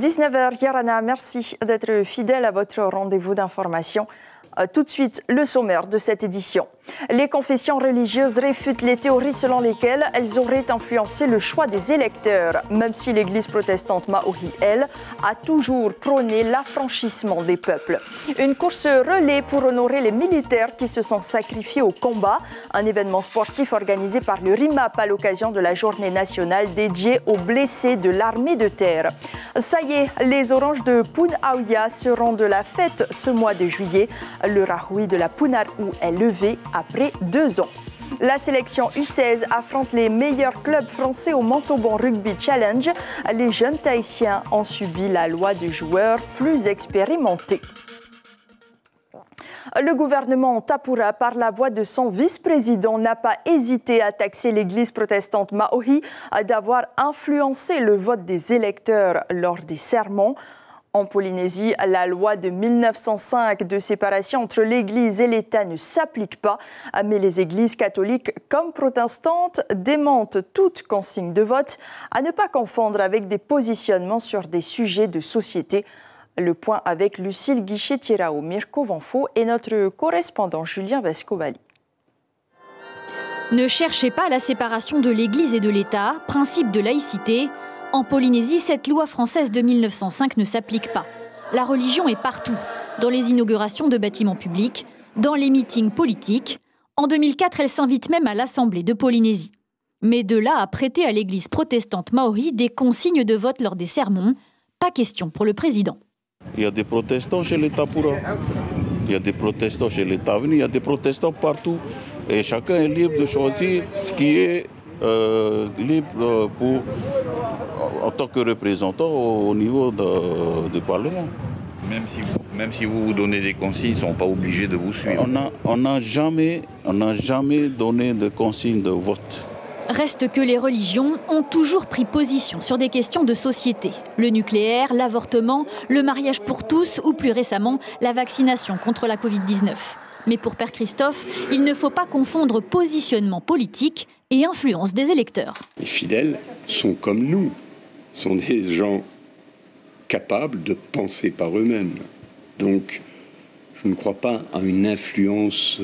19h, Yarana, merci d'être fidèle à votre rendez-vous d'information. Tout de suite, le sommaire de cette édition. Les confessions religieuses réfutent les théories selon lesquelles elles auraient influencé le choix des électeurs, même si l'église protestante Maori, elle, a toujours prôné l'affranchissement des peuples. Une course relais pour honorer les militaires qui se sont sacrifiés au combat, un événement sportif organisé par le RIMAP à l'occasion de la journée nationale dédiée aux blessés de l'armée de terre. Ça y est, les oranges de Punaauia seront de la fête ce mois de juillet. Le rahui de la Punaru est levé après 2 ans. La sélection U16 affronte les meilleurs clubs français au Montauban Rugby Challenge. Les jeunes Tahitiens ont subi la loi de joueurs plus expérimentés. Le gouvernement Tapura, par la voix de son vice-président, n'a pas hésité à taxer l'église protestante Maori d'avoir influencé le vote des électeurs lors des sermons. En Polynésie, la loi de 1905 de séparation entre l'Église et l'État ne s'applique pas, mais les églises catholiques comme protestantes démentent toute consigne de vote, à ne pas confondre avec des positionnements sur des sujets de société. Le point avec Lucille Guichet-Tirao, Mirko Vanfo et notre correspondant Julien Vescovali. Ne cherchez pas la séparation de l'Église et de l'État, principe de laïcité. En Polynésie, cette loi française de 1905 ne s'applique pas. La religion est partout, dans les inaugurations de bâtiments publics, dans les meetings politiques. En 2004, elle s'invite même à l'Assemblée de Polynésie. Mais de là à prêter à l'église protestante Maori des consignes de vote lors des sermons, pas question pour le président. Il y a des protestants chez les Tapura, il y a des protestants chez les Tavini, il y a des protestants partout. Et chacun est libre de choisir ce qui est libre en tant que représentant au niveau du Parlement. Même si vous donnez des consignes, ils ne sont pas obligés de vous suivre. On n'a jamais donné de consignes de vote. Reste que les religions ont toujours pris position sur des questions de société. Le nucléaire, l'avortement, le mariage pour tous ou plus récemment, la vaccination contre la Covid-19. Mais pour Père Christophe, il ne faut pas confondre positionnement politique et influence des électeurs. Les fidèles sont comme nous, sont des gens capables de penser par eux-mêmes. Donc, je ne crois pas à une influence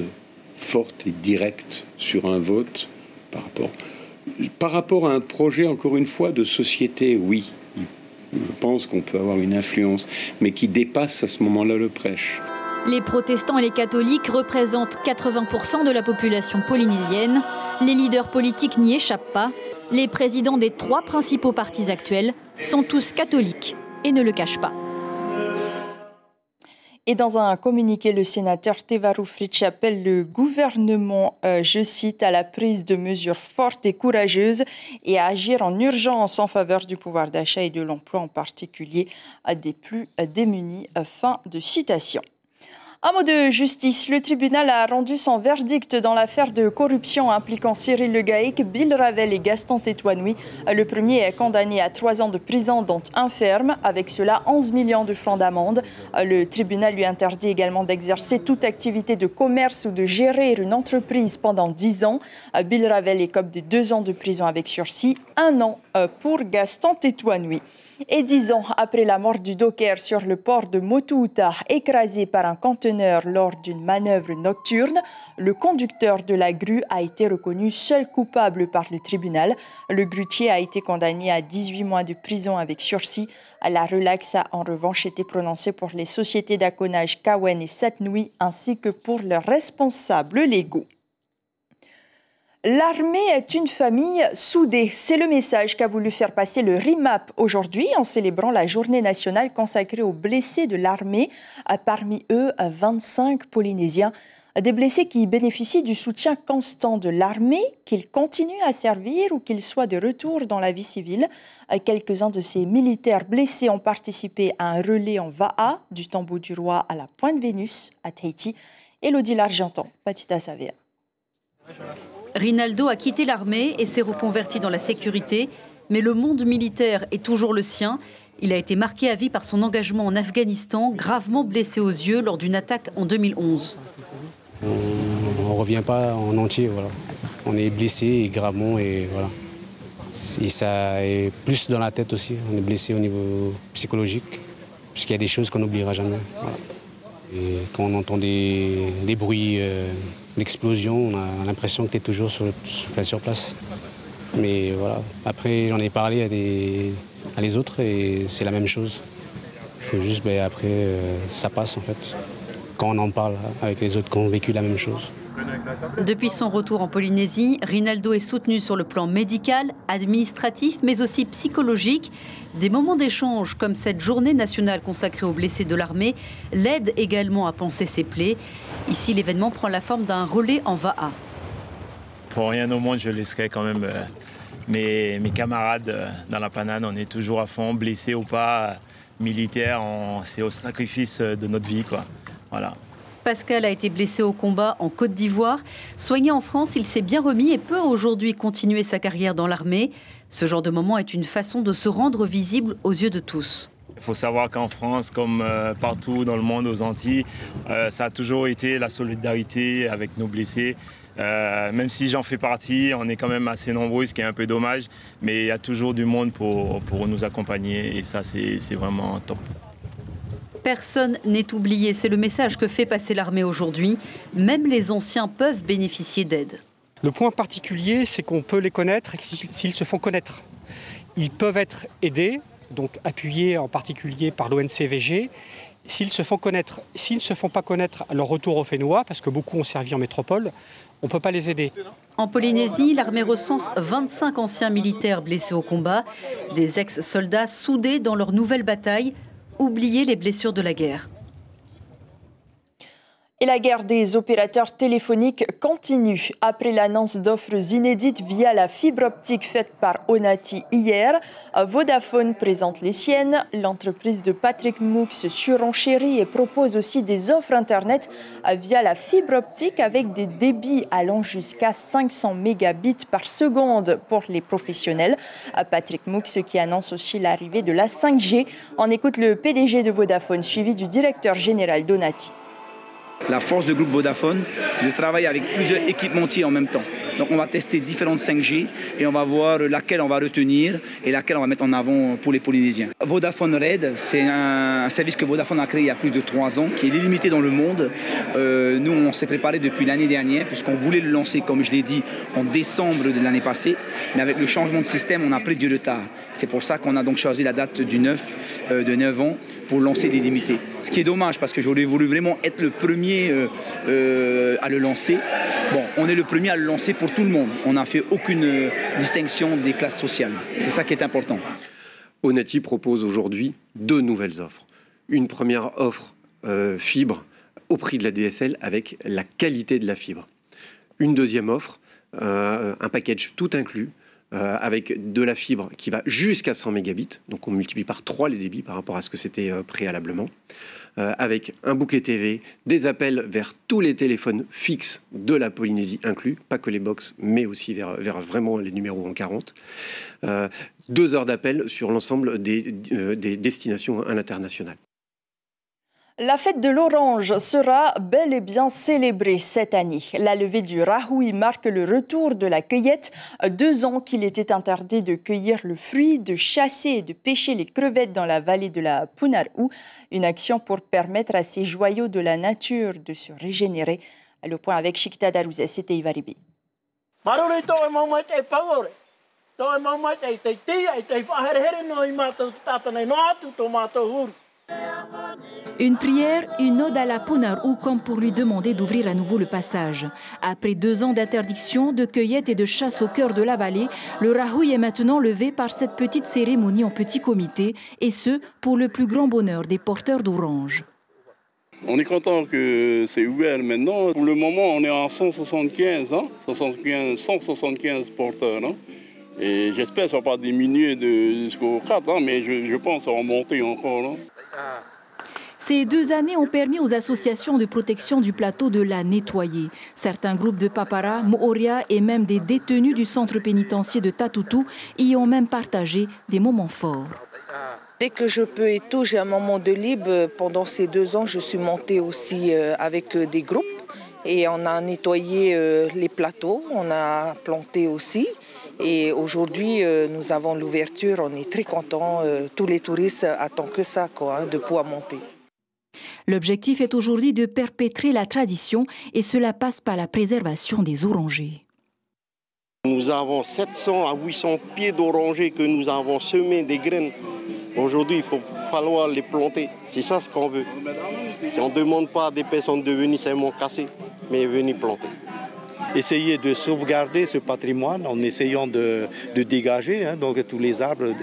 forte et directe sur un vote par rapport à un projet, encore une fois, de société, oui. Je pense qu'on peut avoir une influence, mais qui dépasse à ce moment-là le prêche. Les protestants et les catholiques représentent 80% de la population polynésienne. Les leaders politiques n'y échappent pas. Les présidents des 3 principaux partis actuels sont tous catholiques et ne le cachent pas. Et dans un communiqué, le sénateur Tevaru Fritsch appelle le gouvernement, je cite, à la prise de mesures fortes et courageuses et à agir en urgence en faveur du pouvoir d'achat et de l'emploi, en particulier des plus démunis. Fin de citation. Un mot de justice. Le tribunal a rendu son verdict dans l'affaire de corruption impliquant Cyril Le Gaïc, Bill Ravel et Gaston Tétouanoui. Le premier est condamné à 3 ans de prison, dont 1 ferme. Avec cela, 11 millions de francs d'amende. Le tribunal lui interdit également d'exercer toute activité de commerce ou de gérer une entreprise pendant 10 ans. Bill Ravel écope de 2 ans de prison avec sursis, 1 an pour Gaston Tétouanoui. Et 10 ans après la mort du docker sur le port de Motuuta, écrasé par un conteneur lors d'une manœuvre nocturne, le conducteur de la grue a été reconnu seul coupable par le tribunal. Le grutier a été condamné à 18 mois de prison avec sursis. La relaxe a en revanche été prononcée pour les sociétés d'accounage Kawen et Satnui ainsi que pour leurs responsables légaux. L'armée est une famille soudée. C'est le message qu'a voulu faire passer le RIMAP aujourd'hui en célébrant la journée nationale consacrée aux blessés de l'armée. Parmi eux, 25 Polynésiens. Des blessés qui bénéficient du soutien constant de l'armée, qu'ils continuent à servir ou qu'ils soient de retour dans la vie civile. Quelques-uns de ces militaires blessés ont participé à un relais en Va'a, du Tombeau du Roi à la Pointe Vénus, à Tahiti. Élodie l'Argenton, Patita Savea. Rinaldo a quitté l'armée et s'est reconverti dans la sécurité, mais le monde militaire est toujours le sien. Il a été marqué à vie par son engagement en Afghanistan, gravement blessé aux yeux lors d'une attaque en 2011. On ne revient pas en entier, voilà. On est blessé et gravement et voilà. Et ça est plus dans la tête aussi. On est blessé au niveau psychologique, puisqu'il y a des choses qu'on n'oubliera jamais. Voilà. Et quand on entend des bruits d'explosion, on a l'impression que tu es toujours sur place. Mais voilà, après j'en ai parlé à les autres et c'est la même chose. Il faut juste, après, ça passe en fait. Quand on en parle avec les autres qui ont vécu la même chose. Depuis son retour en Polynésie, Rinaldo est soutenu sur le plan médical, administratif, mais aussi psychologique. Des moments d'échange comme cette journée nationale consacrée aux blessés de l'armée l'aident également à panser ses plaies. Ici, l'événement prend la forme d'un relais en va-à. Pour rien au monde, je laisserai quand même mes camarades dans la panade. On est toujours à fond, blessés ou pas, militaires, c'est au sacrifice de notre vie, quoi. Voilà. Pascal a été blessé au combat en Côte d'Ivoire. Soigné en France, il s'est bien remis et peut aujourd'hui continuer sa carrière dans l'armée. Ce genre de moment est une façon de se rendre visible aux yeux de tous. Il faut savoir qu'en France, comme partout dans le monde, aux Antilles, ça a toujours été la solidarité avec nos blessés. Même si j'en fais partie, on est quand même assez nombreux, ce qui est un peu dommage. Mais il y a toujours du monde pour nous accompagner et ça, c'est vraiment top. Personne n'est oublié, c'est le message que fait passer l'armée aujourd'hui. Même les anciens peuvent bénéficier d'aide. Le point particulier, c'est qu'on peut les connaître s'ils se font connaître. Ils peuvent être aidés, donc appuyés en particulier par l'ONCVG, s'ils se font connaître. S'ils ne se font pas connaître à leur retour au Fénois, parce que beaucoup ont servi en métropole, on ne peut pas les aider. En Polynésie, l'armée recense 25 anciens militaires blessés au combat, des ex-soldats soudés dans leur nouvelle bataille. Oublier les blessures de la guerre. Et la guerre des opérateurs téléphoniques continue. Après l'annonce d'offres inédites via la fibre optique faite par Onati hier, Vodafone présente les siennes. L'entreprise de Patrick Moux surenchérit et propose aussi des offres Internet via la fibre optique avec des débits allant jusqu'à 500 mégabits par seconde pour les professionnels. Patrick Moux qui annonce aussi l'arrivée de la 5G. On écoute le PDG de Vodafone suivi du directeur général d'Onati. La force du groupe Vodafone, c'est de travailler avec plusieurs équipementiers en même temps. Donc on va tester différentes 5G et on va voir laquelle on va retenir et laquelle on va mettre en avant pour les Polynésiens. Vodafone Red, c'est un service que Vodafone a créé il y a plus de 3 ans, qui est illimité dans le monde. Nous, on s'est préparé depuis l'année dernière, puisqu'on voulait le lancer, comme je l'ai dit, en décembre de l'année passée. Mais avec le changement de système, on a pris du retard. C'est pour ça qu'on a donc choisi la date du 9 ans pour lancer l'illimité. Ce qui est dommage, parce que j'aurais voulu vraiment être le premier à le lancer. Bon, on est le premier à le lancer pour tout le monde. On n'a fait aucune distinction des classes sociales. C'est ça qui est important. Onati propose aujourd'hui 2 nouvelles offres. Une première offre fibre au prix de la DSL avec la qualité de la fibre. Une deuxième offre, un package tout inclus, avec de la fibre qui va jusqu'à 100 mégabits, donc on multiplie par 3 les débits par rapport à ce que c'était préalablement, avec un bouquet TV, des appels vers tous les téléphones fixes de la Polynésie inclus, pas que les box, mais aussi vers vraiment les numéros en 40, 2 heures d'appel sur l'ensemble des destinations à l'international. La fête de l'orange sera bel et bien célébrée cette année. La levée du rahui marque le retour de la cueillette. 2 ans qu'il était interdit de cueillir le fruit, de chasser et de pêcher les crevettes dans la vallée de la Punar'u. Une action pour permettre à ces joyaux de la nature de se régénérer. Le point avec Chikta Darouzet, c'était Ivaribi. Une prière, une ode à la Punar'u comme pour lui demander d'ouvrir à nouveau le passage. Après 2 ans d'interdiction, de cueillette et de chasse au cœur de la vallée, le rahui est maintenant levé par cette petite cérémonie en petit comité, et ce, pour le plus grand bonheur des porteurs d'oranges. On est content que c'est ouvert maintenant. Pour le moment, on est en 175, 175 porteurs. Et j'espère que ça ne va pas diminuer jusqu'aux 4, mais je pense que ça va monter encore. Ces 2 années ont permis aux associations de protection du plateau de la nettoyer. Certains groupes de Papara, Mooria et même des détenus du centre pénitentiaire de Tatutu y ont même partagé des moments forts. Dès que je peux et tout, j'ai un moment de libre. Pendant ces 2 ans, je suis montée aussi avec des groupes et on a nettoyé les plateaux, on a planté aussi. Et aujourd'hui, nous avons l'ouverture, on est très contents. Tous les touristes attendent que ça, de pouvoir monter. L'objectif est aujourd'hui de perpétrer la tradition et cela passe par la préservation des orangers. Nous avons 700 à 800 pieds d'orangers que nous avons semés des graines. Aujourd'hui, il va falloir les planter. C'est ça ce qu'on veut. On ne demande pas à des personnes de venir seulement casser, mais venir planter. Essayer de sauvegarder ce patrimoine en essayant de dégager donc tous les arbres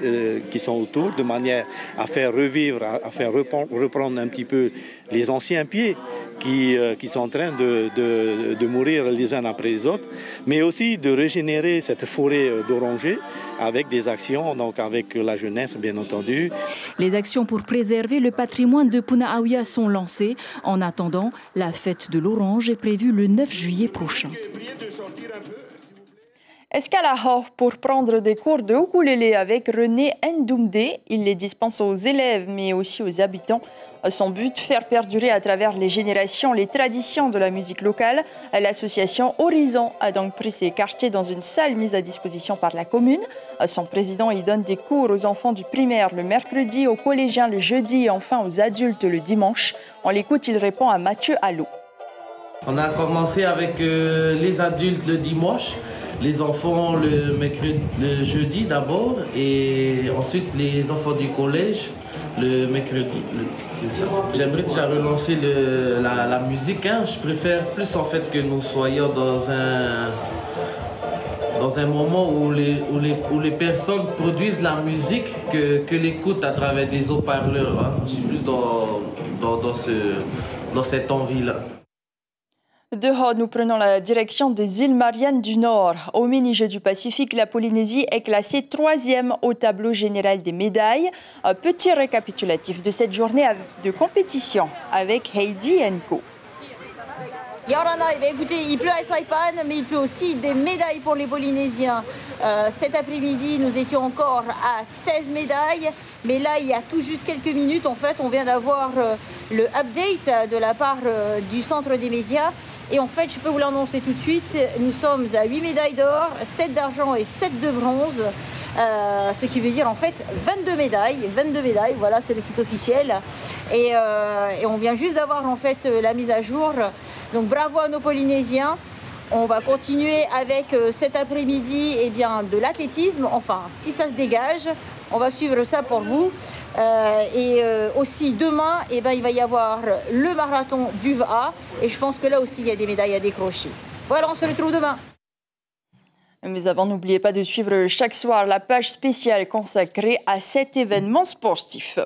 qui sont autour, de manière à faire revivre, à faire reprendre un petit peu les anciens pieds qui sont en train de mourir les uns après les autres, mais aussi de régénérer cette forêt d'orangers avec des actions, donc avec la jeunesse bien entendu. Les actions pour préserver le patrimoine de Punaauia sont lancées. En attendant, la fête de l'orange est prévue le 9 juillet prochain. Escalaho pour prendre des cours de ukulélé avec René Ndoumdé. Il les dispense aux élèves mais aussi aux habitants. Son but, faire perdurer à travers les générations les traditions de la musique locale. L'association Horizon a donc pris ses quartiers dans une salle mise à disposition par la commune. Son président y donne des cours aux enfants du primaire le mercredi, aux collégiens le jeudi et enfin aux adultes le dimanche. On l'écoute, il répond à Mathieu Allot. On a commencé avec les adultes le dimanche, les enfants le jeudi d'abord et ensuite les enfants du collège le mercredi. C'est ça. J'aimerais déjà relancer la musique. Je préfère plus en fait que nous soyons dans un moment où les personnes produisent la musique que l'écoute à travers des haut-parleurs. Je suis plus dans cette envie-là. De Haut, nous prenons la direction des îles Mariannes du Nord. Au mini-jeux du Pacifique, la Polynésie est classée 3e au tableau général des médailles. Un petit récapitulatif de cette journée de compétition avec Heidi Enko. Yorana, écoutez, il pleut à Saipan, mais il pleut aussi des médailles pour les Polynésiens. Cet après-midi, nous étions encore à 16 médailles, mais là, il y a tout juste quelques minutes, en fait, on vient d'avoir le update de la part du centre des médias. Et en fait, je peux vous l'annoncer tout de suite, nous sommes à 8 médailles d'or, 7 d'argent et 7 de bronze. Ce qui veut dire en fait 22 médailles, voilà, c'est le site officiel. Et on vient juste d'avoir en fait la mise à jour. Donc bravo à nos Polynésiens. On va continuer avec cet après-midi de l'athlétisme. Enfin, si ça se dégage, on va suivre ça pour vous. Et aussi demain, il va y avoir le marathon d'UVA. Et je pense que là aussi, il y a des médailles à décrocher. Voilà, on se retrouve demain. Mais avant, n'oubliez pas de suivre chaque soir la page spéciale consacrée à cet événement sportif.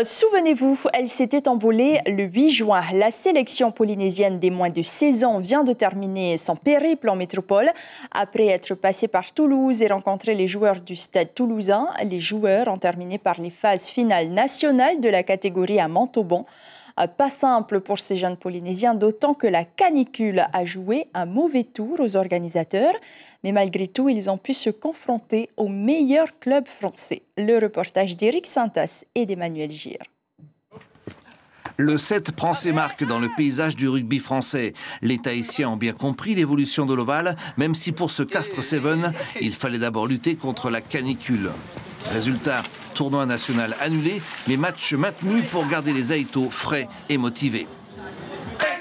Souvenez-vous, elle s'était envolée le 8 juin. La sélection polynésienne des moins de 16 ans vient de terminer son périple en métropole. Après être passé par Toulouse et rencontré les joueurs du stade toulousain, les joueurs ont terminé par les phases finales nationales de la catégorie à Montauban. Pas simple pour ces jeunes Polynésiens, d'autant que la canicule a joué un mauvais tour aux organisateurs. Mais malgré tout, ils ont pu se confronter aux meilleurs clubs français. Le reportage d'Éric Santas et d'Emmanuel Gir. Le 7 prend ses marques dans le paysage du rugby français. Les Tahitiens ont bien compris l'évolution de l'Oval, même si pour ce Castres 7, il fallait d'abord lutter contre la canicule. Résultat, tournoi national annulé, mais match maintenu pour garder les Aïtos frais et motivés.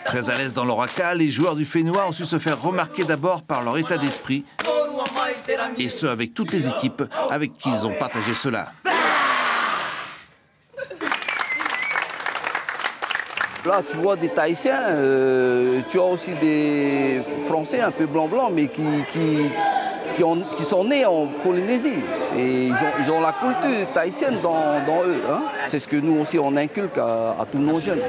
Très à l'aise dans l'Oraca, les joueurs du Fénois ont su se faire remarquer d'abord par leur état d'esprit, et ce avec toutes les équipes avec qui ils ont partagé cela. Là, tu vois des Tahitiens, tu as aussi des Français un peu blanc-blanc, mais qui sont nés en Polynésie. Et ils ont la culture tahitienne dans eux. C'est ce que nous aussi on inculque à tous nos jeunes.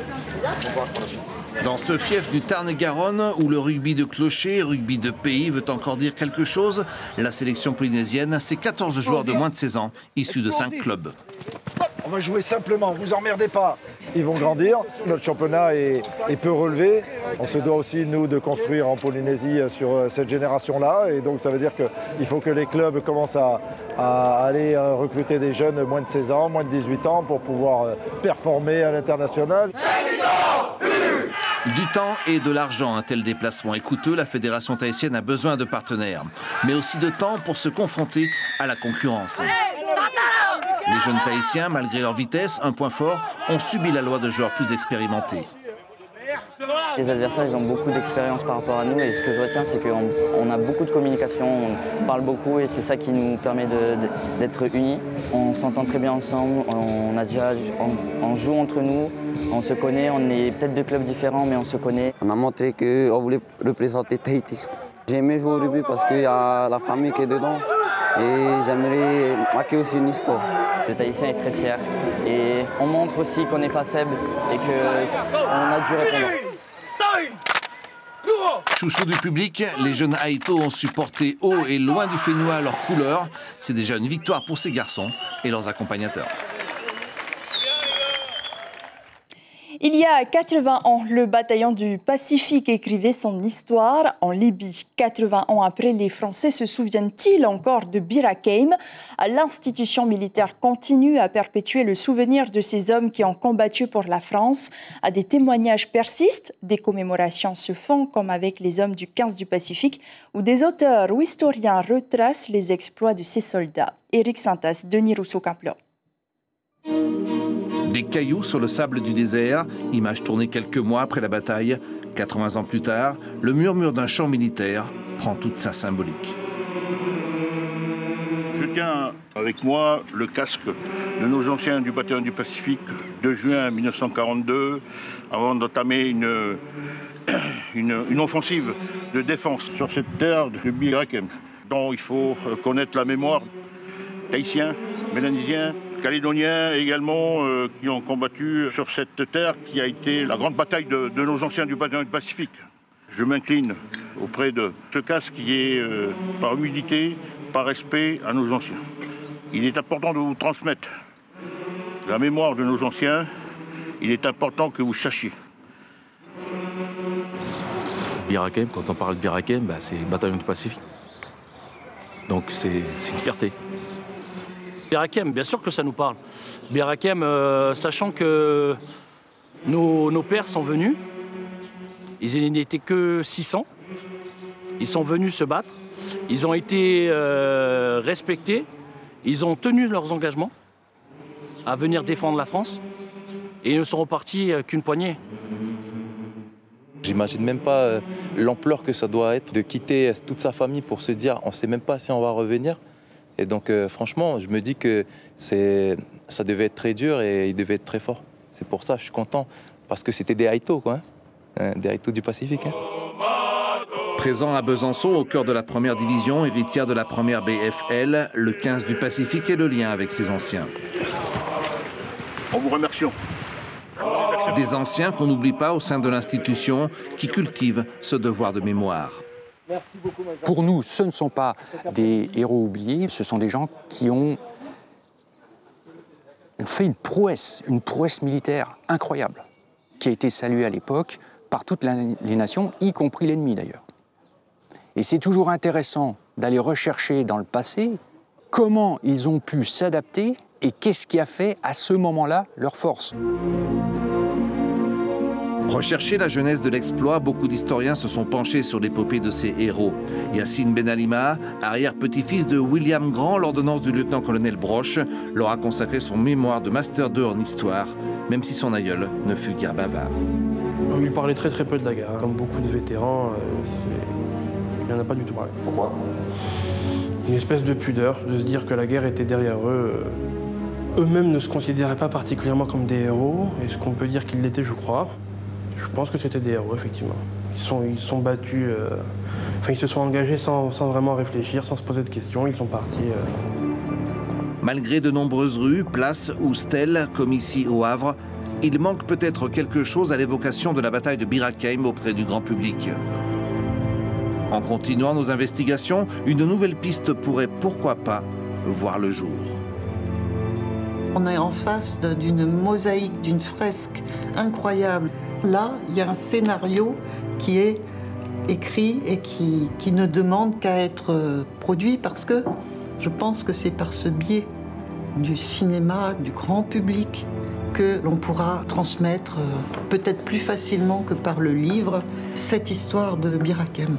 Dans ce fief du Tarn-et-Garonne, où le rugby de clocher, rugby de pays veut encore dire quelque chose, la sélection polynésienne, c'est 14 joueurs de moins de 16 ans, issus de 5 clubs. On va jouer simplement, vous emmerdez pas. Ils vont grandir, notre championnat est peu relevé. On se doit aussi, nous, de construire en Polynésie sur cette génération-là. Et donc ça veut dire qu'il faut que les clubs commencent à aller recruter des jeunes de moins de 16 ans, moins de 18 ans pour pouvoir performer à l'international. Du temps et de l'argent, un tel déplacement est coûteux. La fédération tahitienne a besoin de partenaires, mais aussi de temps pour se confronter à la concurrence. Les jeunes Tahitiens, malgré leur vitesse, un point fort, ont subi la loi de joueurs plus expérimentés. Les adversaires, ils ont beaucoup d'expérience par rapport à nous et ce que je retiens, c'est qu'on a beaucoup de communication, on parle beaucoup et c'est ça qui nous permet d'être unis. On s'entend très bien ensemble, on joue entre nous, on se connaît, on est peut-être de clubs différents mais on se connaît. On a montré qu'on voulait représenter Tahiti. J'ai aimé jouer au rugby parce qu'il y a la famille qui est dedans et j'aimerais marquer aussi une histoire. Le Tahitien est très fier et on montre aussi qu'on n'est pas faible et qu'on a dû répondre. Chouchou du public, les jeunes Aïto ont supporté haut et loin du Fénois leurs couleurs. C'est déjà une victoire pour ces garçons et leurs accompagnateurs. Il y a 80 ans, le bataillon du Pacifique écrivait son histoire en Libye. 80 ans après, les Français se souviennent-ils encore de Bir Hakeim ? L'institution militaire continue à perpétuer le souvenir de ces hommes qui ont combattu pour la France. Des témoignages persistent, des commémorations se font comme avec les hommes du 15 du Pacifique où des auteurs ou historiens retracent les exploits de ces soldats. Éric Santas, Denis Rousseau-Camplot. Des cailloux sur le sable du désert, image tournée quelques mois après la bataille. 80 ans plus tard, le murmure d'un chant militaire prend toute sa symbolique. Je tiens avec moi le casque de nos anciens du bataillon du Pacifique de juin 1942, avant d'entamer une offensive de défense sur cette terre de Bir Hakeim, dont il faut connaître la mémoire. Tahitiens, Mélanésiens, Calédoniens également qui ont combattu sur cette terre qui a été la grande bataille de nos anciens du bataillon du Pacifique. Je m'incline auprès de ce casque qui est par humilité, par respect à nos anciens. Il est important de vous transmettre la mémoire de nos anciens. Il est important que vous sachiez. Bir Hakeim, quand on parle de Bir Hakeim, c'est le bataillon du Pacifique. Donc c'est une fierté. Bir Hakeim, bien sûr que ça nous parle. Bir Hakeim, sachant que nos pères sont venus, ils n'étaient que 600, ils sont venus se battre, ils ont été respectés, ils ont tenu leurs engagements à venir défendre la France et ils ne sont repartis qu'une poignée. J'imagine même pas l'ampleur que ça doit être de quitter toute sa famille pour se dire on ne sait même pas si on va revenir. Et donc franchement, je me dis que ça devait être très dur et il devait être très fort. C'est pour ça que je suis content, parce que c'était des Aïto, quoi, hein, des Aïto du Pacifique. Hein. Présent à Besançon, au cœur de la première division, héritière de la première BFL, le 15 du Pacifique est le lien avec ses anciens. En vous remerciant. Des anciens qu'on n'oublie pas au sein de l'institution, qui cultivent ce devoir de mémoire. Pour nous, ce ne sont pas des héros oubliés, ce sont des gens qui ont fait une prouesse militaire incroyable, qui a été saluée à l'époque par toutes les nations, y compris l'ennemi d'ailleurs. Et c'est toujours intéressant d'aller rechercher dans le passé comment ils ont pu s'adapter et qu'est-ce qui a fait à ce moment-là leur force. Rechercher la jeunesse de l'exploit, beaucoup d'historiens se sont penchés sur l'épopée de ces héros. Yassine Ben Alima, arrière-petit-fils de William Grand, l'ordonnance du lieutenant-colonel Broche, leur a consacré son mémoire de Master 2 en histoire, même si son aïeul ne fut guère bavard. On lui parlait très peu de la guerre. Comme beaucoup de vétérans, il n'y en a pas du tout parlé. Pourquoi ? Une espèce de pudeur, de se dire que la guerre était derrière eux. Eux-mêmes ne se considéraient pas particulièrement comme des héros. Est-ce qu'on peut dire qu'ils l'étaient, je crois ? Je pense que c'était des héros, effectivement. Ils sont battus, ils se sont engagés sans vraiment réfléchir, sans se poser de questions, ils sont partis. Malgré de nombreuses rues, places ou stèles, comme ici au Havre, il manque peut-être quelque chose à l'évocation de la bataille de Bir Hakeim auprès du grand public. En continuant nos investigations, une nouvelle piste pourrait, pourquoi pas, voir le jour. On est en face d'une mosaïque, d'une fresque incroyable. Là, il y a un scénario qui est écrit et qui ne demande qu'à être produit parce que je pense que c'est par ce biais du cinéma, du grand public, que l'on pourra transmettre peut-être plus facilement que par le livre cette histoire de Bir Hakeim.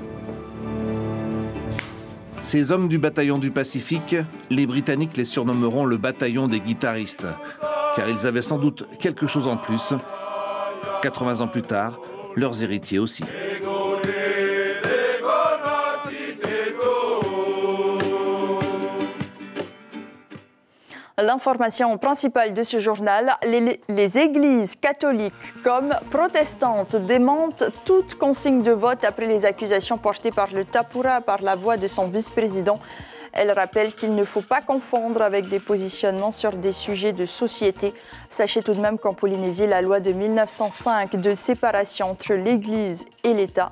Ces hommes du bataillon du Pacifique, les Britanniques les surnommeront le bataillon des guitaristes, car ils avaient sans doute quelque chose en plus. 80 ans plus tard, leurs héritiers aussi. L'information principale de ce journal, les églises catholiques comme protestantes démentent toute consigne de vote après les accusations portées par le Tapura par la voix de son vice-président. Elle rappelle qu'il ne faut pas confondre avec des positionnements sur des sujets de société. Sachez tout de même qu'en Polynésie, la loi de 1905 de séparation entre l'Église et l'État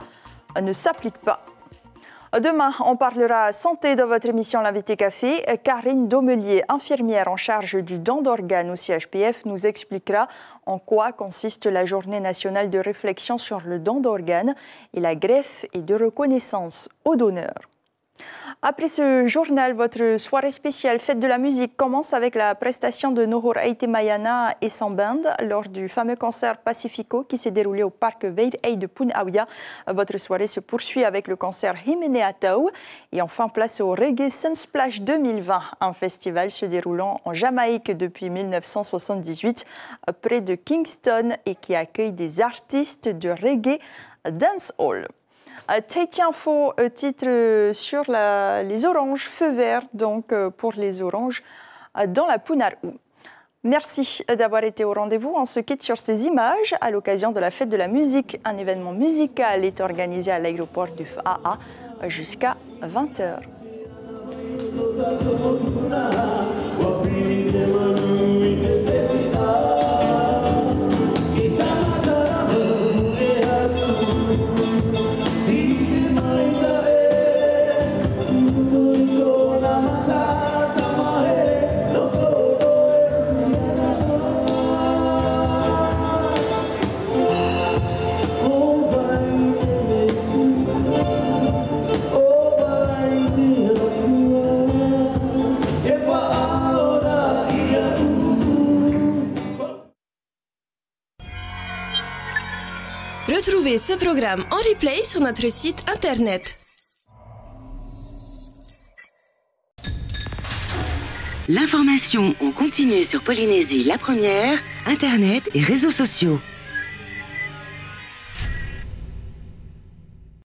ne s'applique pas. Demain, on parlera santé dans votre émission L'Invité Café. Karine Domelier, infirmière en charge du don d'organes au CHPF, nous expliquera en quoi consiste la journée nationale de réflexion sur le don d'organes et la greffe et de reconnaissance aux donneurs. Après ce journal, votre soirée spéciale Fête de la musique commence avec la prestation de Nohor Aite Mayana et son band lors du fameux concert Pacifico qui s'est déroulé au parc Veil de Punawia. Votre soirée se poursuit avec le concert Himene Atau et enfin place au Reggae Sunsplash 2020, un festival se déroulant en Jamaïque depuis 1978 près de Kingston et qui accueille des artistes de reggae dancehall. Tati Info, titre sur les oranges, feu vert donc pour les oranges dans la Punarou. Merci d'avoir été au rendez-vous. On se quitte sur ces images à l'occasion de la fête de la musique. Un événement musical est organisé à l'aéroport du FAA jusqu'à 20h. Retrouvez ce programme en replay sur notre site internet. L'information en continu sur Polynésie la première, internet et réseaux sociaux.